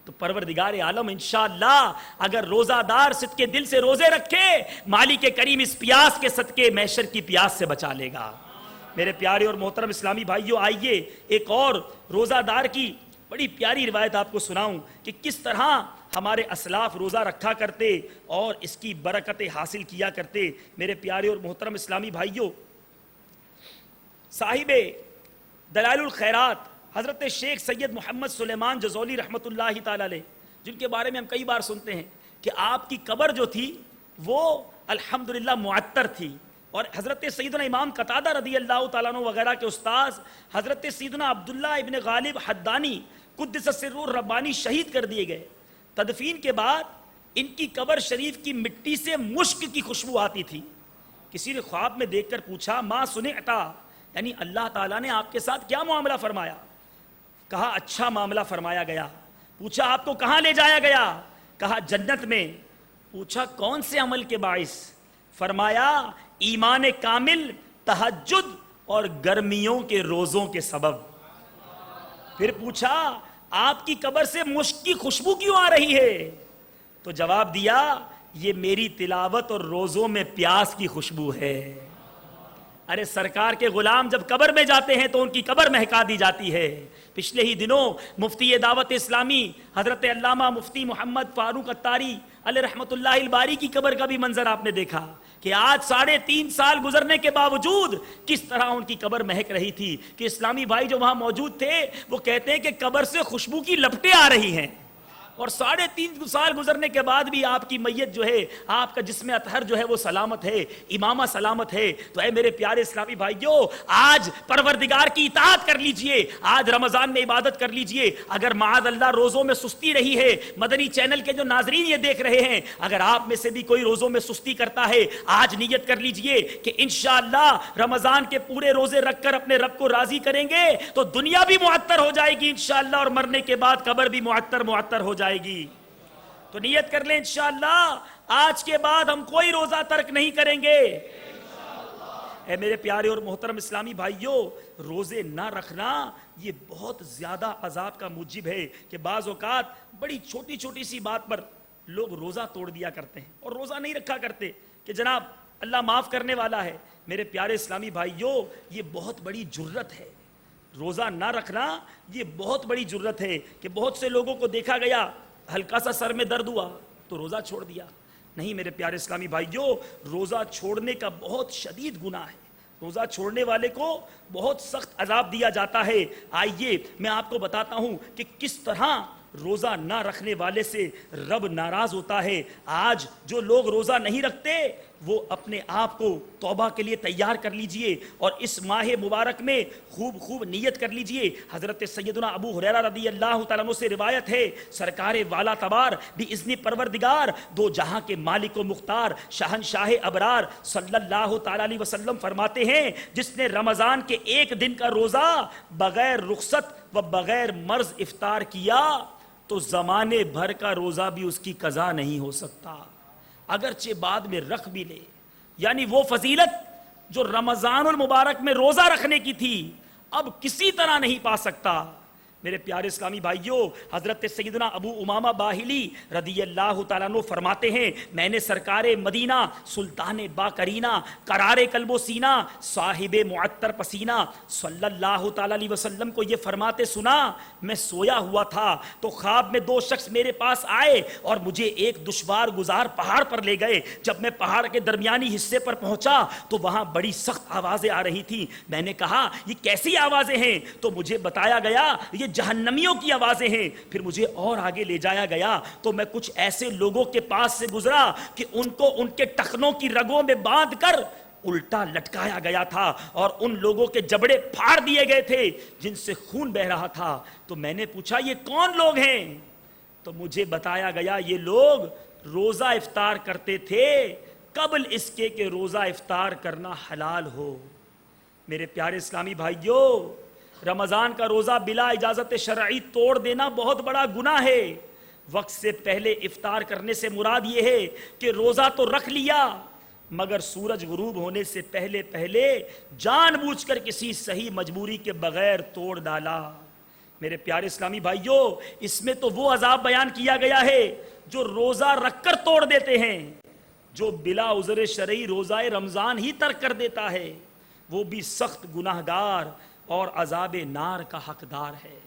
Speaker 1: تو پروردگار عالم انشاءاللہ اگر روزہ دار صدقے دل سے روزے رکھے، مالک کریم اس پیاس کے صدقے محشر کی پیاس سے بچا لے گا۔ میرے پیارے اور محترم اسلامی بھائیوں، آئیے ایک اور روزہ دار کی بڑی پیاری روایت آپ کو سناؤں کہ کس طرح ہمارے اسلاف روزہ رکھا کرتے اور اس کی برکتیں حاصل کیا کرتے۔ میرے پیارے اور محترم اسلامی بھائیوں، صاحب دلائل الخیرات حضرت شیخ سید محمد سلیمان جزولی رحمۃ اللہ تعالی علیہ، جن کے بارے میں ہم کئی بار سنتے ہیں کہ آپ کی قبر جو تھی وہ الحمدللہ معطر تھی، اور حضرت سیدنا امام قتادہ رضی اللہ تعالیٰ عنہ وغیرہ کے استاذ حضرت سیدنا عبداللہ ابن غالب حدانی قدس سرہ الربانی شہید کر دیے گئے۔ تدفین کے بعد ان کی قبر شریف کی مٹی سے مشک کی خوشبو آتی تھی۔ کسی نے خواب میں دیکھ کر پوچھا ما سنعتا، یعنی اللہ تعالیٰ نے آپ کے ساتھ کیا معاملہ فرمایا؟ کہا اچھا معاملہ فرمایا گیا۔ پوچھا آپ کو کہاں لے جایا گیا؟ کہا جنت میں۔ پوچھا کون سے عمل کے باعث؟ فرمایا ایمان کامل، تہجد اور گرمیوں کے روزوں کے سبب۔ پھر پوچھا آپ کی قبر سے مشک کی خوشبو کیوں آ رہی ہے؟ تو جواب دیا یہ میری تلاوت اور روزوں میں پیاس کی خوشبو ہے۔ ارے سرکار کے غلام جب قبر میں جاتے ہیں تو ان کی قبر مہکا دی جاتی ہے۔ پچھلے ہی دنوں مفتی دعوت اسلامی حضرت علامہ مفتی محمد فاروق اتاری علیہ رحمۃ اللہ الباری کی قبر کا بھی منظر آپ نے دیکھا کہ آج 3.5 سال گزرنے کے باوجود کس طرح ان کی قبر مہک رہی تھی کہ اسلامی بھائی جو وہاں موجود تھے وہ کہتے ہیں کہ قبر سے خوشبو کی لپٹیں آ رہی ہیں، اور 3.5 سال گزرنے کے بعد بھی آپ کی میت جو ہے، آپ کا جسم اطہر جو ہے وہ سلامت ہے، امامہ سلامت ہے۔ تو اے میرے پیارے اسلامی بھائیوں، آج پروردگار کی اطاعت کر لیجئے، آج رمضان میں عبادت کر لیجئے۔ اگر معاذ اللہ روزوں میں سستی رہی ہے، مدنی چینل کے جو ناظرین یہ دیکھ رہے ہیں، اگر آپ میں سے بھی کوئی روزوں میں سستی کرتا ہے، آج نیت کر لیجئے کہ انشاءاللہ رمضان کے پورے روزے رکھ کر اپنے رب کو راضی کریں گے تو دنیا بھی معطر ہو جائے گی انشاءاللہ، اور مرنے کے بعد قبر بھی معطر ہو جائے گی۔ تو نیت کر لیں انشاءاللہ آج کے بعد ہم کوئی روزہ ترک نہیں کریں گے۔ اے میرے پیارے اور محترم اسلامی بھائیوں، روزے نہ رکھنا یہ بہت زیادہ عذاب کا موجب ہے کہ بعض اوقات بڑی چھوٹی چھوٹی سی بات پر لوگ روزہ توڑ دیا کرتے ہیں اور روزہ نہیں رکھا کرتے کہ جناب اللہ معاف کرنے والا ہے۔ میرے پیارے اسلامی بھائیوں، یہ بہت بڑی جرت ہے، روزہ نہ رکھنا یہ بہت بڑی جرت ہے کہ بہت سے لوگوں کو دیکھا گیا ہلکا سا سر میں درد ہوا تو روزہ چھوڑ دیا۔ نہیں میرے پیارے اسلامی بھائیوں، روزہ چھوڑنے کا بہت شدید گناہ ہے، روزہ چھوڑنے والے کو بہت سخت عذاب دیا جاتا ہے۔ آئیے میں آپ کو بتاتا ہوں کہ کس طرح روزہ نہ رکھنے والے سے رب ناراض ہوتا ہے۔ آج جو لوگ روزہ نہیں رکھتے وہ اپنے آپ کو توبہ کے لیے تیار کر لیجئے، اور اس ماہ مبارک میں خوب نیت کر لیجئے۔ حضرت سیدنا ابو ہریرہ رضی اللہ تعالیٰ عنہ سے روایت ہے، سرکار والا تبار باذن پروردگار دو جہاں کے مالک و مختار شہنشاہ ابرار صلی اللہ تعالیٰ علیہ وسلم فرماتے ہیں، جس نے رمضان کے ایک دن کا روزہ بغیر رخصت و بغیر مرض افطار کیا تو زمانے بھر کا روزہ بھی اس کی قضا نہیں ہو سکتا، اگرچہ بعد میں رکھ بھی لے۔ یعنی وہ فضیلت جو رمضان المبارک میں روزہ رکھنے کی تھی اب کسی طرح نہیں پا سکتا۔ میرے پیارے اسلامی بھائیوں، حضرت سیدنا ابو امامہ باہلی رضی اللہ تعالیٰ عنہ فرماتے ہیں، میں نے سرکار مدینہ سلطان باقرینہ قرار قلب و سینہ صاحب معطر پسینہ صلی اللہ تعالیٰ علیہ وسلم کو یہ فرماتے سنا، میں سویا ہوا تھا تو خواب میں 2 شخص میرے پاس آئے اور مجھے ایک دشوار گزار پہاڑ پر لے گئے۔ جب میں پہاڑ کے درمیانی حصے پر پہنچا تو وہاں بڑی سخت آوازیں آ رہی تھیں۔ میں نے کہا یہ کیسی آوازیں ہیں؟ تو مجھے بتایا گیا یہ جہنمیوں کی آوازیں ہیں۔ پھر مجھے اور آگے لے جایا گیا تو میں کچھ ایسے لوگوں کے پاس سے گزرا کہ ان کو ان کے ٹخنوں کی رگوں میں باندھ کر الٹا لٹکایا گیا تھا اور ان لوگوں کے جبڑے پھاڑ دیے گئے تھے جن سے خون بہ رہا تھا۔ تو میں نے پوچھا یہ کون لوگ ہیں؟ تو مجھے بتایا گیا یہ لوگ روزہ افطار کرتے تھے قبل اس کے کہ روزہ افطار کرنا حلال ہو۔ میرے پیارے اسلامی بھائیوں، رمضان کا روزہ بلا اجازت شرعی توڑ دینا بہت بڑا گناہ ہے۔ وقت سے پہلے افطار کرنے سے مراد یہ ہے کہ روزہ تو رکھ لیا مگر سورج غروب ہونے سے پہلے جان بوجھ کر کسی صحیح مجبوری کے بغیر توڑ ڈالا۔ میرے پیارے اسلامی بھائیوں، اس میں تو وہ عذاب بیان کیا گیا ہے جو روزہ رکھ کر توڑ دیتے ہیں۔ جو بلا عذر شرعی روزہ رمضان ہی ترک کر دیتا ہے وہ بھی سخت گناہگار اور عذاب نار کا حقدار ہے۔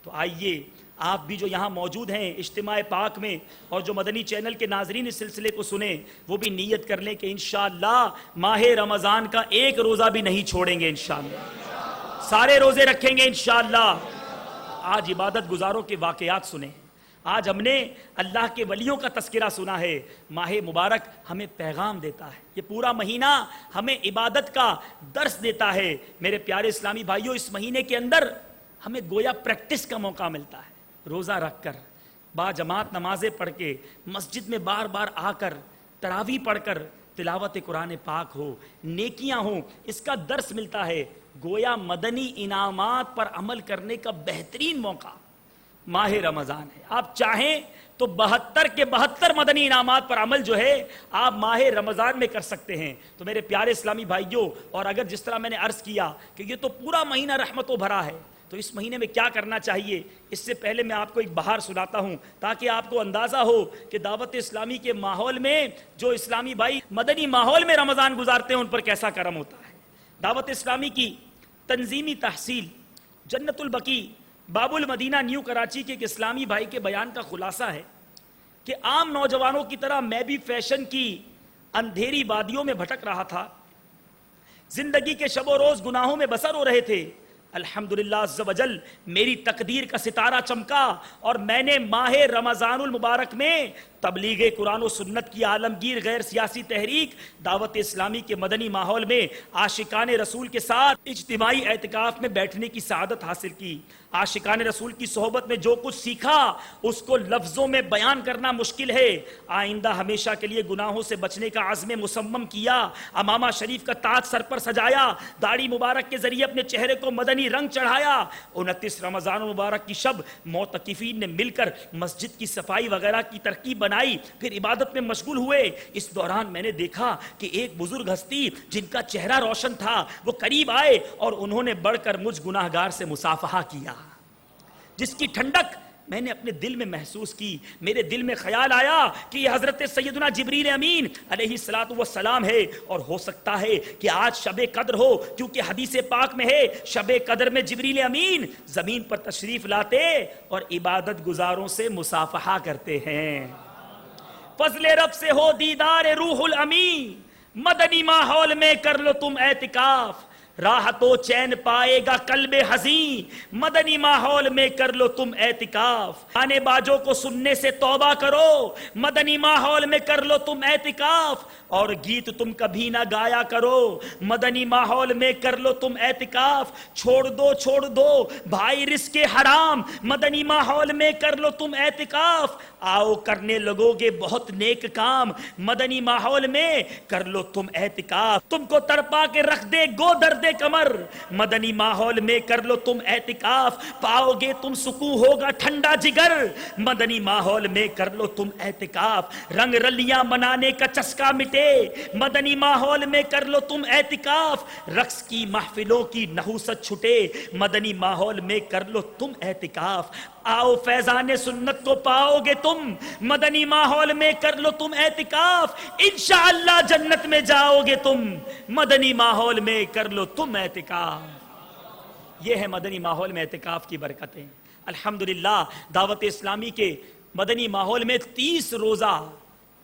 Speaker 1: تو آئیے آپ بھی جو یہاں موجود ہیں اجتماع پاک میں اور جو مدنی چینل کے ناظرین اس سلسلے کو سنیں وہ بھی نیت کر لیں کہ انشاءاللہ ماہ رمضان کا ایک روزہ بھی نہیں چھوڑیں گے، انشاءاللہ سارے روزے رکھیں گے انشاءاللہ۔ آج عبادت گزاروں کے واقعات سنے، آج ہم نے اللہ کے ولیوں کا تذکرہ سنا ہے۔ ماہ مبارک ہمیں پیغام دیتا ہے، یہ پورا مہینہ ہمیں عبادت کا درس دیتا ہے۔ میرے پیارے اسلامی بھائیوں، اس مہینے کے اندر ہمیں گویا پریکٹس کا موقع ملتا ہے، روزہ رکھ کر، با جماعت نمازیں پڑھ کے، مسجد میں بار بار آ کر، تراویح پڑھ کر تلاوت قرآن پاک ہو، نیکیاں ہوں، اس کا درس ملتا ہے۔ گویا مدنی انعامات پر عمل کرنے کا بہترین موقع ماہ رمضان ہے۔ آپ چاہیں تو 72 کے 72 مدنی انعامات پر عمل جو ہے آپ ماہ رمضان میں کر سکتے ہیں۔ تو میرے پیارے اسلامی بھائیوں، اور اگر جس طرح میں نے عرض کیا کہ یہ تو پورا مہینہ رحمتوں بھرا ہے، تو اس مہینے میں کیا کرنا چاہیے، اس سے پہلے میں آپ کو ایک بہار سناتا ہوں تاکہ آپ کو اندازہ ہو کہ دعوت اسلامی کے ماحول میں جو اسلامی بھائی مدنی ماحول میں رمضان گزارتے ہیں ان پر کیسا کرم ہوتا ہے۔ دعوت اسلامی کی تنظیمی تحصیل جنت البقیع باب المدینہ نیو کراچی کے ایک اسلامی بھائی کے بیان کا خلاصہ ہے کہ عام نوجوانوں کی طرح میں بھی فیشن کی اندھیری وادیوں میں بھٹک رہا تھا، زندگی کے شب و روز گناہوں میں بسر ہو رہے تھے۔ الحمدللہ عز و جل میری تقدیر کا ستارہ چمکا اور میں نے ماہ رمضان المبارک میں تبلیغ قرآن و سنت کی عالمگیر غیر سیاسی تحریک دعوت اسلامی کے مدنی ماحول میں عاشقان رسول کے ساتھ اجتماعی اعتکاف میں بیٹھنے کی سعادت حاصل کی۔ عاشقان رسول کی صحبت میں جو کچھ سیکھا اس کو لفظوں میں بیان کرنا مشکل ہے۔ آئندہ ہمیشہ کے لیے گناہوں سے بچنے کا عزم مصمم کیا، امامہ شریف کا تاج سر پر سجایا، داڑھی مبارک کے ذریعے اپنے چہرے کو مدنی رنگ چڑھایا۔ 29 رمضان المبارک کی شب معتکفین نے مل کر مسجد کی صفائی وغیرہ کی ترکیب بنائی، پھر عبادت میں مشغول ہوئے۔ اس دوران میں نے دیکھا کہ ایک بزرگ ہستی جن کا چہرہ روشن تھا وہ قریب آئے اور انہوں نے بڑھ کر مجھ گناہگار سے مصافحہ کیا، جس کی ٹھنڈک میں نے اپنے دل میں محسوس کی۔ میرے دل میں خیال آیا کہ یہ حضرت سیدنا جبریل امین علیہ السلام ہے، اور ہو سکتا ہے کہ آج شب قدر ہو، کیونکہ حدیث پاک میں ہے شب قدر میں جبریل امین زمین پر تشریف لاتے اور عبادت گزاروں سے مصافحہ کرتے ہیں۔ فضل رب سے ہو دیدار روح الامین، مدنی ماحول میں کر لو تم اعتکاف، راحت و چین پائے گا قلب حزین، مدنی ماحول میں کر لو تم اعتکاف، گانے باجوں کو سننے سے توبہ کرو، مدنی ماحول میں کر لو تم اعتکاف، اور گیت تم کبھی نہ گایا کرو، مدنی ماحول میں کر لو تم اعتکاف، چھوڑ دو بھائی رزق حرام، مدنی ماحول میں کر لو تم اعتکاف، آؤ کرنے لگو گے بہت نیک کام، مدنی ماحول میں کر لو تم اعتکاف، تم کو تڑپا کے رکھ دے گو درد کمر، مدنی ماحول میں کر لو تم اعتکاف، پاؤ گے تم سکون ہوگا ٹھنڈا جگر، مدنی ماحول میں کر لو تم اعتکاف، رنگ رلیاں منانے کا چسکا مٹے، مدنی ماحول میں کر لو تم اعتکاف، رقص کی محفلوں کی نحوست چھٹے، مدنی ماحول میں کر لو تم اعتکاف، آؤ فیضان سنت کو پاؤ گے تم، مدنی ماحول میں کر لو تم اعتکاف، انشاءاللہ جنت میں جاؤ گے تم، مدنی ماحول میں کر لو تم اعتکاف۔ یہ ہے مدنی ماحول میں اعتکاف کی برکتیں۔ الحمدللہ دعوت اسلامی کے مدنی ماحول میں 30 روزہ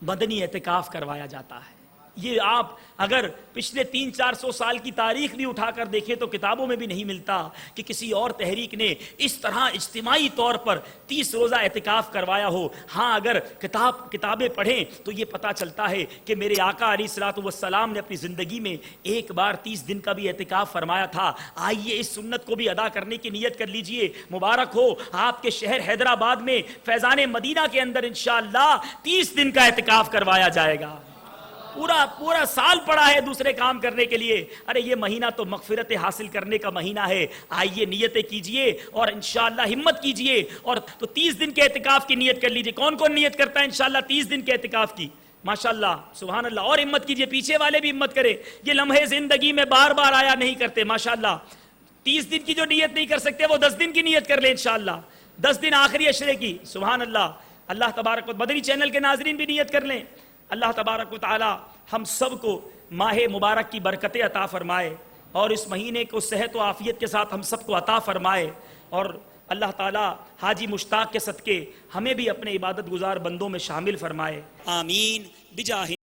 Speaker 1: مدنی اعتکاف کروایا جاتا ہے۔ یہ آپ اگر پچھلے 300-400 سال کی تاریخ بھی اٹھا کر دیکھیں تو کتابوں میں بھی نہیں ملتا کہ کسی اور تحریک نے اس طرح اجتماعی طور پر 30 روزہ اعتکاف کروایا ہو۔ ہاں اگر کتابیں پڑھیں تو یہ پتہ چلتا ہے کہ میرے آقا علیہ الصلوۃ والسلام نے اپنی زندگی میں ایک بار 30 دن کا بھی اعتکاف فرمایا تھا۔ آئیے اس سنت کو بھی ادا کرنے کی نیت کر لیجئے۔ مبارک ہو آپ کے شہر حیدرآباد میں فیضان مدینہ کے اندر انشاءاللہ 30 دن کا اعتکاف کروایا جائے گا۔ پورا سال پڑا ہے دوسرے کام کرنے کے لیے، ارے یہ مہینہ تو مغفرت حاصل کرنے کا مہینہ ہے۔ آئیے نیتیں کیجئے اور انشاءاللہ ہمت کیجئے، اور تو 30 دن کے اعتکاف کی نیت کر لیجئے۔ کون کون نیت کرتا ہے انشاءاللہ 30 دن کے اعتکاف کی؟ ماشاءاللہ سبحان اللہ، اور ہمت کیجئے، پیچھے والے بھی ہمت کریں۔ یہ لمحے زندگی میں بار بار آیا نہیں کرتے، ماشاءاللہ 30 دن کی جو نیت نہیں کر سکتے وہ 10 دن کی نیت کر لیں انشاءاللہ، 10 دن آخری عشرے کی، سبحان اللہ۔ اللہ تبارک و مدنی چینل کے ناظرین بھی نیت کر لیں۔ اللہ تبارک و تعالی ہم سب کو ماہ مبارک کی برکتیں عطا فرمائے، اور اس مہینے کو صحت و عافیت کے ساتھ ہم سب کو عطا فرمائے، اور اللہ تعالی حاجی مشتاق کے صدقے ہمیں بھی اپنے عبادت گزار بندوں میں شامل فرمائے، آمین بجاہ